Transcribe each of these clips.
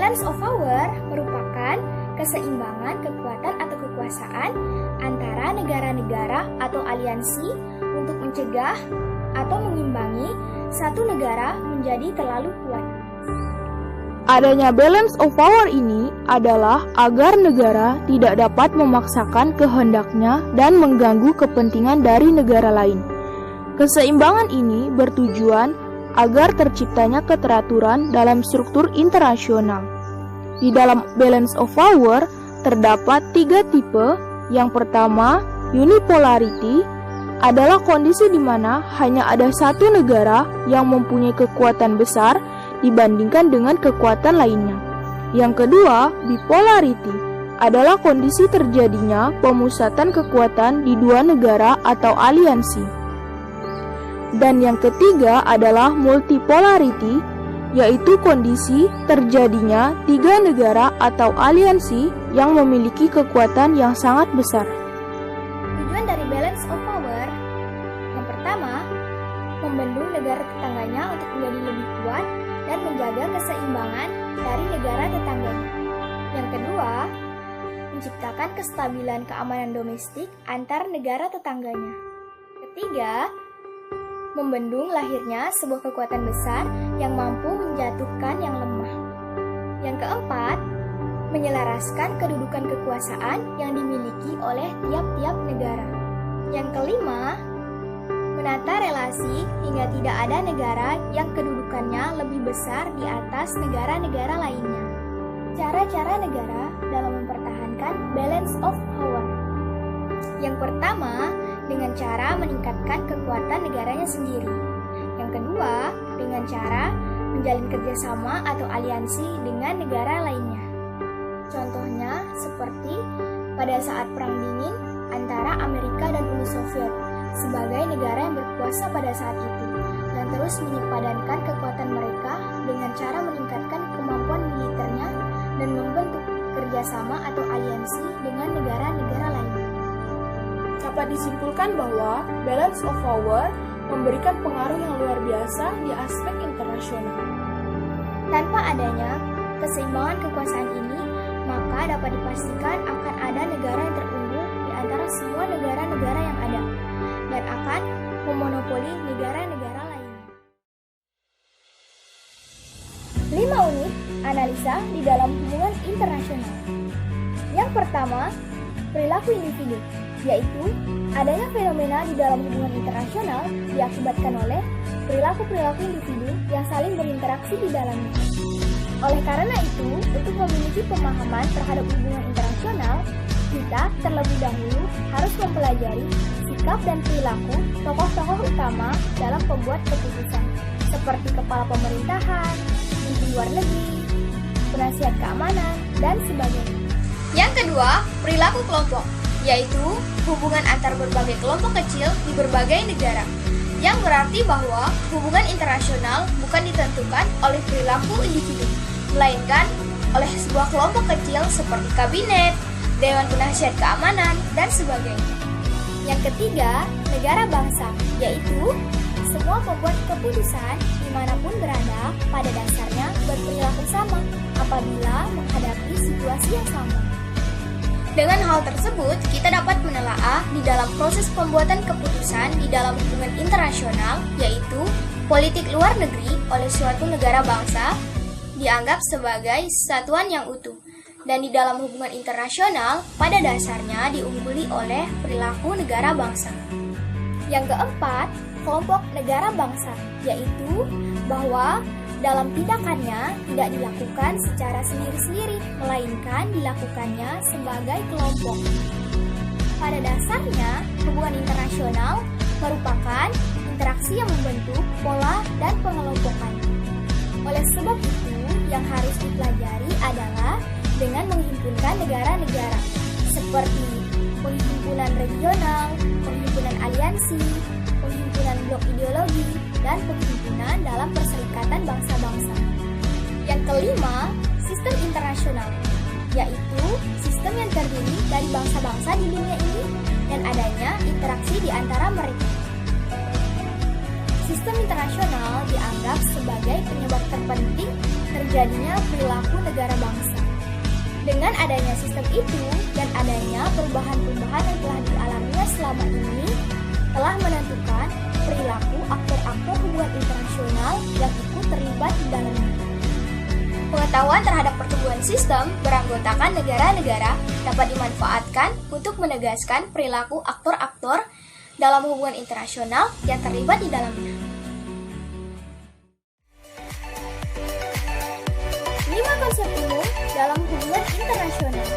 Balance of power merupakan keseimbangan kekuatan atau kekuasaan antara negara-negara atau aliansi untuk mencegah atau mengimbangi satu negara menjadi terlalu kuat. Adanya balance of power ini adalah agar negara tidak dapat memaksakan kehendaknya dan mengganggu kepentingan dari negara lain. Keseimbangan ini bertujuan agar terciptanya keteraturan dalam struktur internasional. Di dalam balance of power terdapat 3 tipe. Yang pertama, unipolarity adalah kondisi di mana hanya ada satu negara yang mempunyai kekuatan besar dibandingkan dengan kekuatan lainnya. Yang kedua, bipolarity adalah kondisi terjadinya pemusatan kekuatan di 2 negara atau aliansi. Dan yang ketiga adalah multipolarity, yaitu kondisi terjadinya 3 negara atau aliansi yang memiliki kekuatan yang sangat besar. Tujuan dari balance of power yang pertama, membendung negara tetangganya untuk menjadi lebih kuat dan menjaga keseimbangan dari negara tetangganya. Yang kedua, menciptakan kestabilan keamanan domestik antar negara tetangganya. Ketiga, membendung lahirnya sebuah kekuatan besar yang mampu menjatuhkan yang lemah. Yang keempat, menyelaraskan kedudukan kekuasaan yang dimiliki oleh tiap-tiap negara. Yang kelima, menata relasi hingga tidak ada negara yang kedudukannya lebih besar di atas negara-negara lainnya. Cara-cara negara dalam mempertahankan balance of power. Yang pertama, dengan cara meningkatkan kekuatan negaranya sendiri. Yang kedua, dengan cara menjalin kerjasama atau aliansi dengan negara lainnya. Contohnya seperti pada saat Perang Dingin antara Amerika dan Uni Soviet sebagai negara yang berkuasa pada saat itu, yang terus menyepadankan kekuatan mereka dengan cara meningkatkan kemampuan militernya dan membentuk kerjasama atau aliansi dengan negara-negara lainnya. Dapat disimpulkan bahwa balance of power memberikan pengaruh yang luar biasa di aspek internasional. Tanpa adanya keseimbangan kekuasaan ini, maka dapat dipastikan akan ada negara yang terunggul di antara semua negara-negara yang ada dan akan memonopoli negara-negara lainnya. 5 unit analisa di dalam hubungan internasional. Yang pertama, perilaku individu, yaitu adanya fenomena di dalam hubungan internasional diakibatkan oleh perilaku-perilaku individu yang saling berinteraksi di dalamnya. Oleh karena itu, untuk memiliki pemahaman terhadap hubungan internasional, kita terlebih dahulu harus mempelajari sikap dan perilaku tokoh-tokoh utama dalam pembuat keputusan, seperti kepala pemerintahan, menteri luar negeri, penasihat keamanan, dan sebagainya. Yang kedua, perilaku kelompok, yaitu hubungan antar berbagai kelompok kecil di berbagai negara, yang berarti bahwa hubungan internasional bukan ditentukan oleh perilaku individu, melainkan oleh sebuah kelompok kecil seperti kabinet, dewan penasihat keamanan, dan sebagainya. Yang ketiga, negara bangsa, yaitu semua pembuat keputusan dimanapun berada pada dasarnya berperilaku sama apabila menghadapi situasi yang sama. Dengan hal tersebut, kita dapat menelaah di dalam proses pembuatan keputusan di dalam hubungan internasional, yaitu politik luar negeri oleh suatu negara bangsa dianggap sebagai satuan yang utuh, dan di dalam hubungan internasional pada dasarnya diungguli oleh perilaku negara bangsa. Yang keempat, kelompok negara bangsa, yaitu bahwa dalam tindakannya tidak dilakukan secara sendiri-sendiri, melainkan dilakukannya sebagai kelompok. Pada dasarnya, hubungan internasional merupakan interaksi yang membentuk pola dan pengelompokan. Oleh sebab itu, yang harus dipelajari adalah dengan menghimpunkan negara-negara, seperti penghimpunan regional, penghimpunan aliansi, penghimpunan blok ideologi, dan penghimpunan dalam perserikatan bangsa-bangsa. Yang kelima, sistem internasional, yaitu sistem yang terdiri dari bangsa-bangsa di dunia ini dan adanya interaksi di antara mereka. Sistem internasional dianggap sebagai penyebab terpenting terjadinya perilaku negara bangsa. Dengan adanya sistem itu dan adanya perubahan-perubahan yang telah dialaminya selama ini, telah menentukan perilaku aktor-aktor hubungan internasional yang ikut terlibat di dalamnya. Pengetahuan terhadap pertumbuhan sistem beranggotakan negara-negara dapat dimanfaatkan untuk menegaskan perilaku aktor-aktor dalam hubungan internasional yang terlibat di dalamnya. 5 konsep umum dalam hubungan internasional.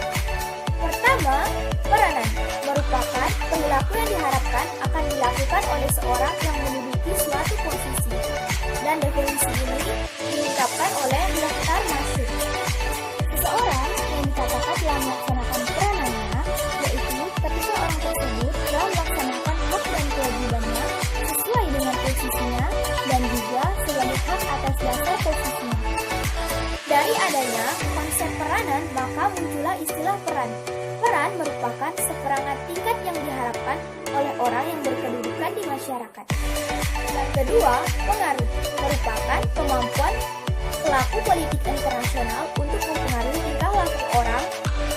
Pertama, peranan merupakan perilaku yang diharapkan akan dilakukan oleh seorang yang menduduki suatu posisi. Dan definisi ini diungkapkan oleh Dr. Masyuk. Seseorang yang dikatakan telah melaksanakan peranannya, yaitu ketika orang tersebut telah melaksanakan hak dan kewajibannya sesuai dengan posisinya dan juga sebagai hak atas dasar posisinya. Dari adanya konsep peranan, maka muncullah istilah peran. Peran merupakan seperangkat tingkat yang diharapkan oleh orang yang berkedudukan di masyarakat. Yang kedua, pengaruh merupakan kemampuan pelaku politik internasional untuk mempengaruhi tingkah laku orang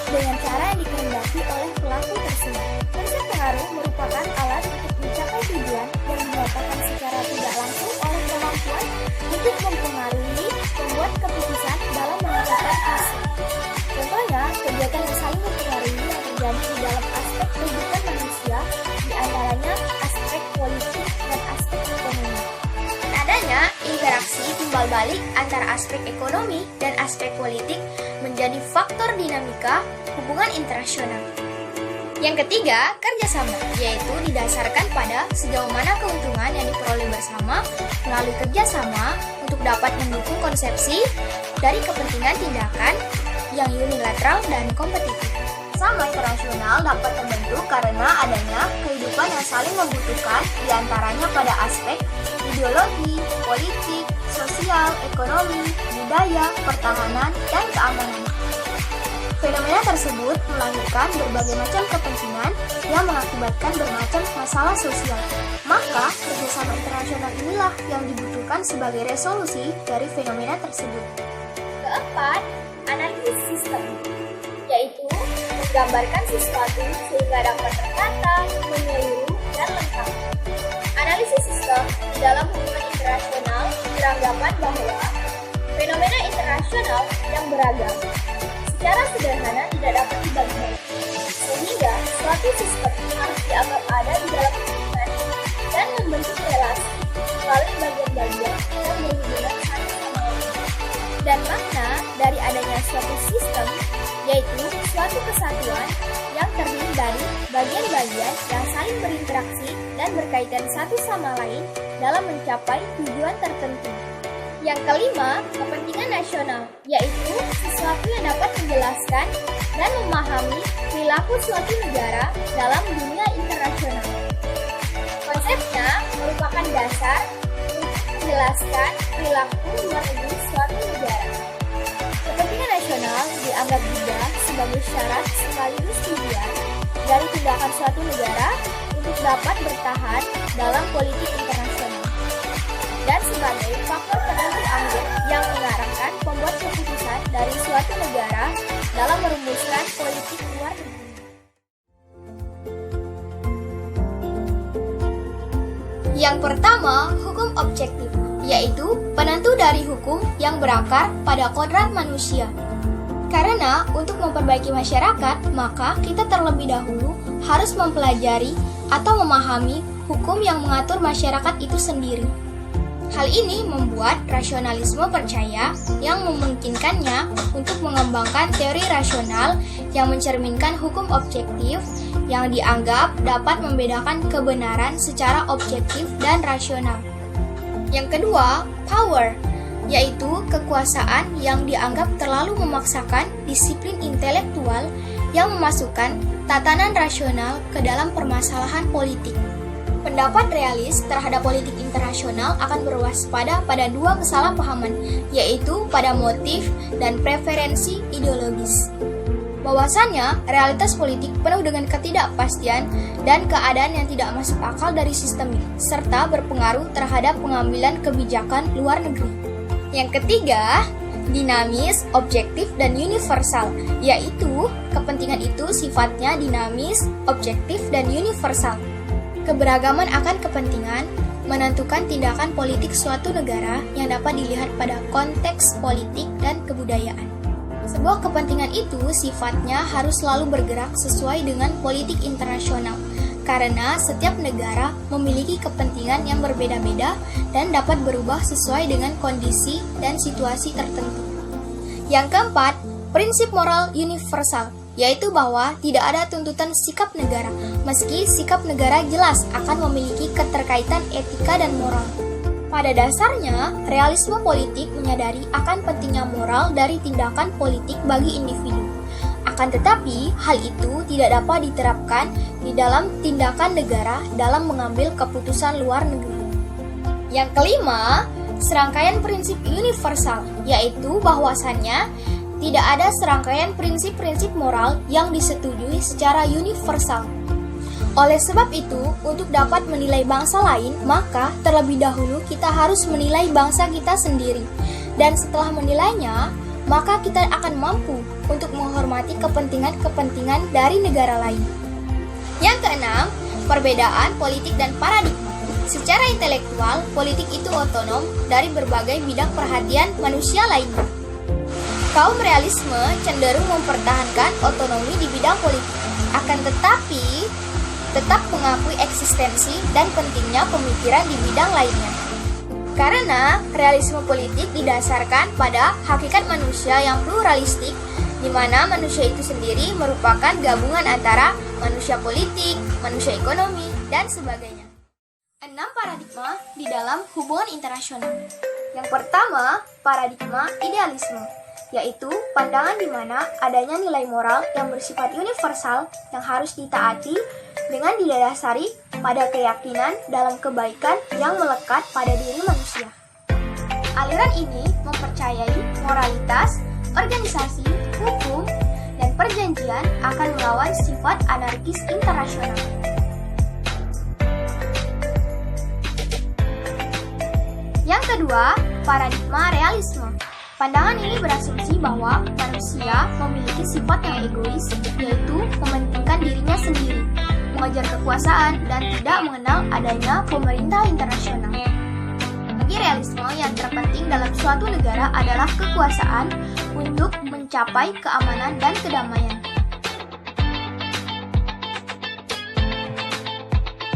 dengan cara yang dikehendaki oleh pelaku tersebut. Konsep pengaruh merupakan alat untuk mencapai tujuan yang dinyatakan secara tidak langsung oleh kemampuan untuk mempengaruhi pembuat keputusan dalam menentukan hasil. Contohnya, kegiatan yang saling mempengaruhi yang terjadi di dalam aspek kehidupan manusia, di antaranya aspek politik dan aspek ekonomi. Adanya interaksi timbal balik antara aspek ekonomi dan aspek politik menjadi faktor dinamika hubungan internasional. Yang ketiga, kerjasama, yaitu didasarkan pada sejauh mana keuntungan yang diperoleh bersama melalui kerjasama untuk dapat mendukung konsepsi dari kepentingan tindakan yang unilateral dan kompetitif. Sama internasional dapat terbentuk karena adanya kehidupan yang saling membutuhkan diantaranya pada aspek ideologi, politik, sosial, ekonomi, budaya, pertahanan, dan keamanan. Fenomena tersebut melahirkan berbagai macam kepentingan yang mengakibatkan bermacam masalah sosial. Maka, kerjasama internasional inilah yang dibutuhkan sebagai resolusi dari fenomena tersebut. Keempat, analisis sistem, yaitu menggambarkan sesuatu sehingga dapat tertata, menyeluruh, dan lengkap. Analisis sistem di dalam hubungan internasional beranggapan bahwa fenomena internasional yang beragam secara sederhana tidak dapat dibagi-bagi, sehingga suatu sistem harus dianggap ada di dalam hubungan dan membentuk relasi melalui bagian-bagian yang berhubungan satu sama lain. Dan makna dari adanya suatu sistem yaitu suatu kesatuan yang terdiri dari bagian-bagian yang saling berinteraksi dan berkaitan satu sama lain dalam mencapai tujuan tertentu. Yang kelima, kepentingan nasional, yaitu sesuatu yang dapat menjelaskan dan memahami perilaku suatu negara dalam dunia internasional. Konsepnya merupakan dasar untuk menjelaskan perilaku luar negeri suatu negara. Kepentingan nasional dianggap juga sebagai syarat sekaligus tujuan dari tindakan suatu negara untuk dapat bertahan dalam politik internasional dan sebagai faktor penentu akhir yang mengarahkan pembuat keputusan dari suatu negara dalam merumuskan politik luar negeri. Yang pertama, hukum objektif, yaitu penentu dari hukum yang berakar pada kodrat manusia. Karena untuk memperbaiki masyarakat, maka kita terlebih dahulu harus mempelajari atau memahami hukum yang mengatur masyarakat itu sendiri. Hal ini membuat rasionalisme percaya yang memungkinkannya untuk mengembangkan teori rasional yang mencerminkan hukum objektif yang dianggap dapat membedakan kebenaran secara objektif dan rasional. Yang kedua, power, yaitu kekuasaan yang dianggap terlalu memaksakan disiplin intelektual yang memasukkan tatanan rasional ke dalam permasalahan politik. Pendapat realis terhadap politik internasional akan berwaspada pada dua kesalahpahaman, yaitu pada motif dan preferensi ideologis. Bahwasannya, realitas politik penuh dengan ketidakpastian dan keadaan yang tidak masuk akal dari sistem ini, serta berpengaruh terhadap pengambilan kebijakan luar negeri. Yang ketiga, dinamis, objektif, dan universal, yaitu kepentingan itu sifatnya dinamis, objektif, dan universal. Keberagaman akan kepentingan menentukan tindakan politik suatu negara yang dapat dilihat pada konteks politik dan kebudayaan. Sebuah kepentingan itu sifatnya harus selalu bergerak sesuai dengan politik internasional, karena setiap negara memiliki kepentingan yang berbeda-beda dan dapat berubah sesuai dengan kondisi dan situasi tertentu. Yang keempat, prinsip moral universal, yaitu bahwa tidak ada tuntutan sikap negara, meski sikap negara jelas akan memiliki keterkaitan etika dan moral. Pada dasarnya, realisme politik menyadari akan pentingnya moral dari tindakan politik bagi individu. Akan tetapi, hal itu tidak dapat diterapkan di dalam tindakan negara dalam mengambil keputusan luar negeri. Yang kelima, serangkaian prinsip universal, yaitu bahwasannya tidak ada serangkaian prinsip-prinsip moral yang disetujui secara universal. Oleh sebab itu, untuk dapat menilai bangsa lain, maka terlebih dahulu kita harus menilai bangsa kita sendiri. Dan setelah menilainya, maka kita akan mampu untuk menghormati kepentingan-kepentingan dari negara lain. Yang keenam, perbedaan politik dan paradigma. Secara intelektual, politik itu otonom dari berbagai bidang perhatian manusia lainnya. Kaum realisme cenderung mempertahankan otonomi di bidang politik, akan tetapi tetap mengakui eksistensi dan pentingnya pemikiran di bidang lainnya. Karena realisme politik didasarkan pada hakikat manusia yang pluralistik, di mana manusia itu sendiri merupakan gabungan antara manusia politik, manusia ekonomi, dan sebagainya. 6 paradigma di dalam hubungan internasional. Yang pertama, paradigma idealisme, yaitu pandangan di mana adanya nilai moral yang bersifat universal yang harus ditaati dengan didasari pada keyakinan dalam kebaikan yang melekat pada diri manusia. Aliran ini mempercayai moralitas, organisasi, hukum, dan perjanjian akan melawan sifat anarkis internasional. Yang kedua, paradigma realisme. Pandangan ini berasumsi bahwa manusia memiliki sifat yang egois, yaitu mementingkan dirinya sendiri, mengejar kekuasaan, dan tidak mengenal adanya pemerintah internasional. Bagi realisme, yang terpenting dalam suatu negara adalah kekuasaan untuk mencapai keamanan dan kedamaian.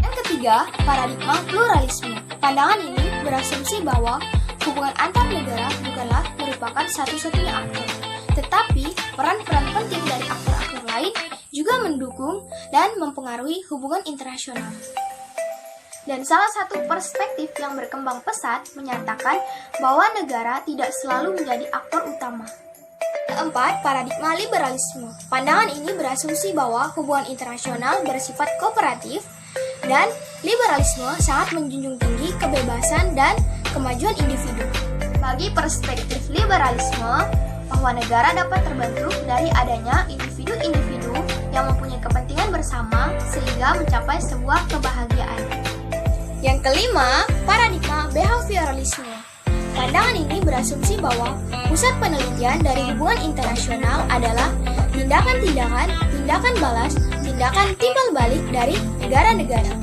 Yang ketiga, paradigma pluralisme. Pandangan ini berasumsi bahwa hubungan antar negara bukanlah merupakan satu-satunya aktor, tetapi peran-peran penting dari aktor-aktor lain juga mendukung dan mempengaruhi hubungan internasional. Dan salah satu perspektif yang berkembang pesat menyatakan bahwa negara tidak selalu menjadi aktor utama. Keempat, paradigma liberalisme. Pandangan ini berasumsi bahwa hubungan internasional bersifat kooperatif dan liberalisme sangat menjunjung tinggi kebebasan dan kemajuan individu. Bagi perspektif liberalisme, bahwa negara dapat terbentuk dari adanya individu-individu yang mempunyai kepentingan bersama sehingga mencapai sebuah kebahagiaan. Yang kelima, paradigma behavioralisme. Pandangan ini berasumsi bahwa pusat penelitian dari hubungan internasional adalah tindakan-tindakan, tindakan balas, tindakan timbal balik dari negara-negara.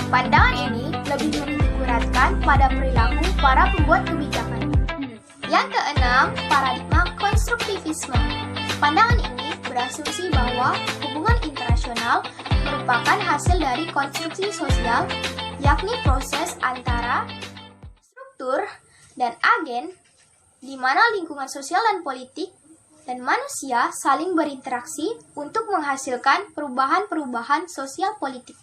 Pandangan ini lebih menitikuratan pada perilaku para pembuat kebijakan. Yang keenam, paradigma konstruktivisme. Pandangan ini berasumsi bahwa hubungan internasional merupakan hasil dari konstruksi sosial, yakni proses antara struktur dan agen, di mana lingkungan sosial dan politik dan manusia saling berinteraksi untuk menghasilkan perubahan-perubahan sosial politik.